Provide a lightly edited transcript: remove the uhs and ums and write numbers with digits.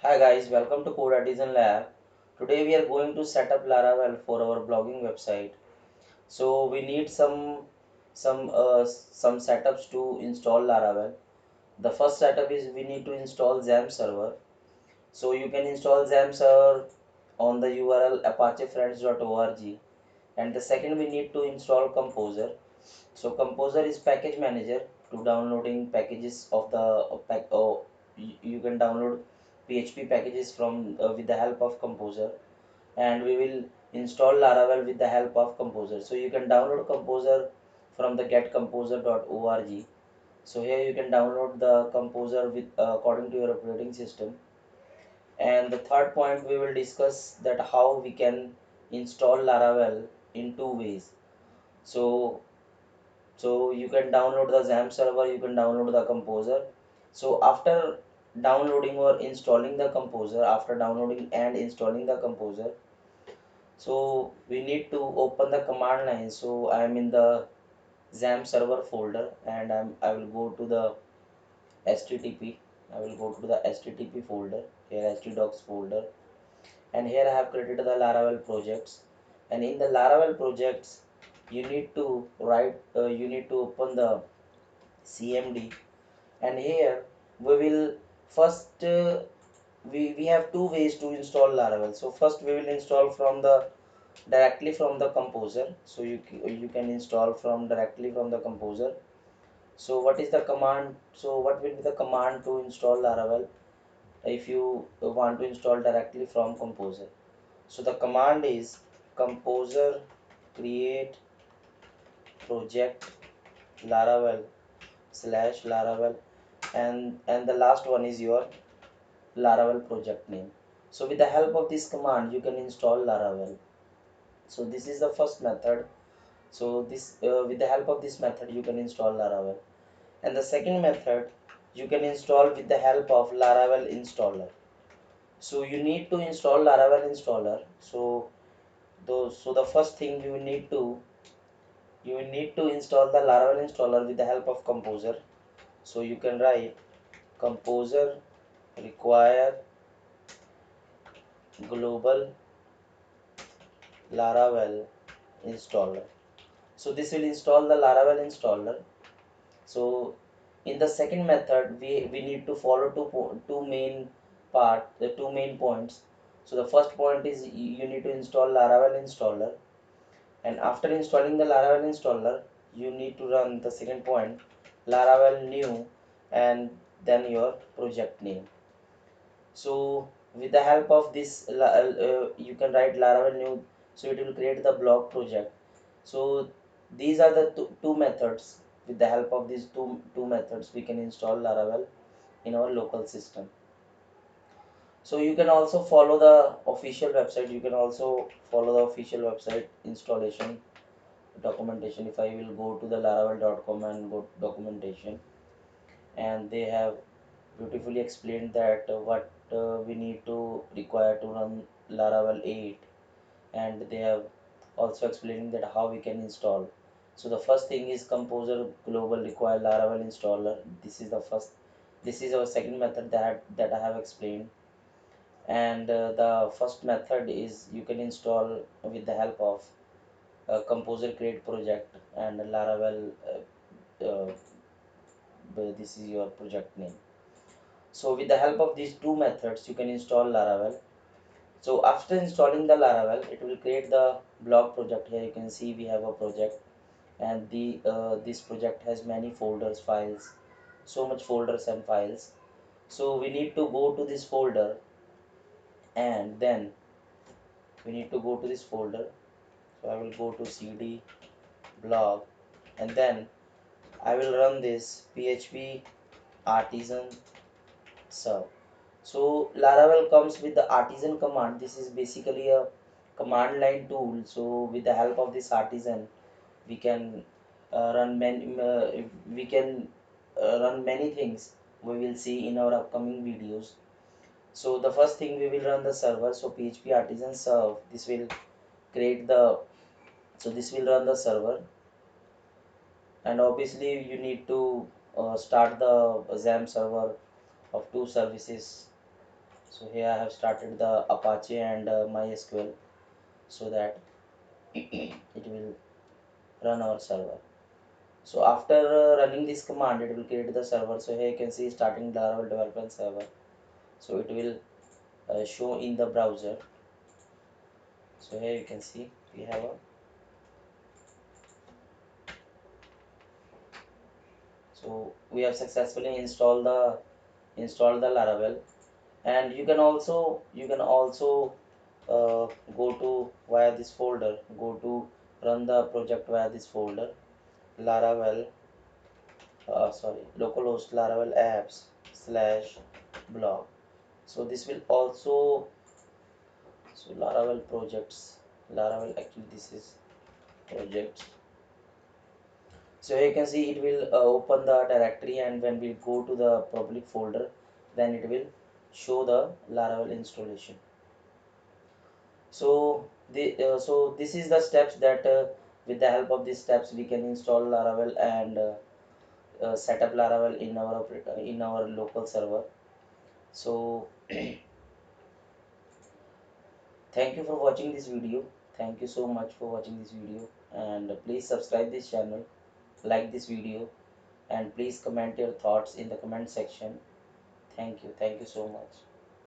Hi guys, welcome to Code Artisan Lab. Today we are going to set up Laravel for our blogging website. So we need some setups to install Laravel. The first setup is we need to install XAMPP server. So you can install XAMPP server on the URL apachefriends.org. And the second we need to install Composer. So Composer is package manager to downloading packages of the you can download PHP packages from with the help of Composer, and we will install Laravel with the help of Composer. So you can download Composer from the getcomposer.org. So here you can download the Composer with according to your operating system. And the third point we will discuss that how we can install Laravel in two ways. So you can download the XAMPP server, you can download the Composer. So after downloading or installing the Composer, after downloading and installing the Composer, so we need to open the command line. So I am in the XAMPP server folder, and I will go to the HTTP. I will go to the HTTP folder, here htdocs folder, and here I have created the Laravel projects. And in the Laravel projects, you need to you need to open the CMD. And here we will first we have two ways to install Laravel. So first we will install from the directly from the Composer. So you can install from directly from the Composer. So what is the command? So what will be the command to install Laravel if you want to install directly from Composer? So the command is composer create project Laravel slash Laravel, and the last one is your Laravel project name. So with the help of this command you can install Laravel. So this is the first method. So this with the help of this method you can install Laravel. And the second method, you can install with the help of Laravel installer. So you need to install Laravel installer. So the first thing you need to install the Laravel installer with the help of Composer. So you can write Composer require global Laravel installer. So this will install the Laravel installer. So in the second method, we need to follow two main points. So the first point is you need to install Laravel installer, and after installing the Laravel installer, you need to run the second point, Laravel new, and then your project name. So with the help of this you can write Laravel new, so it will create the blog project. So these are the two methods. With the help of these two methods we can install Laravel in our local system. So you can also follow the official website, you can also follow the official website installation documentation. If I will go to the laravel.com and go to documentation, and they have beautifully explained that what we need to require to run Laravel 8, and they have also explaining that how we can install. So the first thing is Composer global require Laravel installer. This is our second method that I have explained. And the first method is you can install with the help of Composer create project and Laravel. Uh, this is your project name. So with the help of these two methods you can install Laravel. So after installing the Laravel, it will create the blog project. Here you can see we have a project, and the this project has many folders, files, so much folders and files. So we need to go to this folder, and then we need to go to this folder. So I will go to cd blog, and then I will run this php artisan serve. So Laravel comes with the artisan command. This is basically a command line tool. So with the help of this artisan, we can we can run many things. We will see in our upcoming videos. So the first thing we will run the server. So PHP artisan serve. This will create the this will run the server, and obviously you need to start the XAMPP server of two services. So here I have started the Apache and MySQL, so that it will run our server. So after running this command, it will create the server. So here you can see starting Laravel development server. So it will show in the browser. So here you can see we have a, so we have successfully installed the Laravel. And you can also go to via this folder, go to run the project via this folder, Laravel, localhost Laravel apps slash blog. So this will also, so Laravel projects, Laravel, actually this is projects. So you can see it will open the directory, and when we go to the public folder, then it will show the Laravel installation. So this is the steps that with the help of these steps we can install Laravel and set up Laravel in our local server. So thank you for watching this video. Thank you so much for watching this video, and please subscribe this channel, like this video, and please comment your thoughts in the comment section. Thank you so much.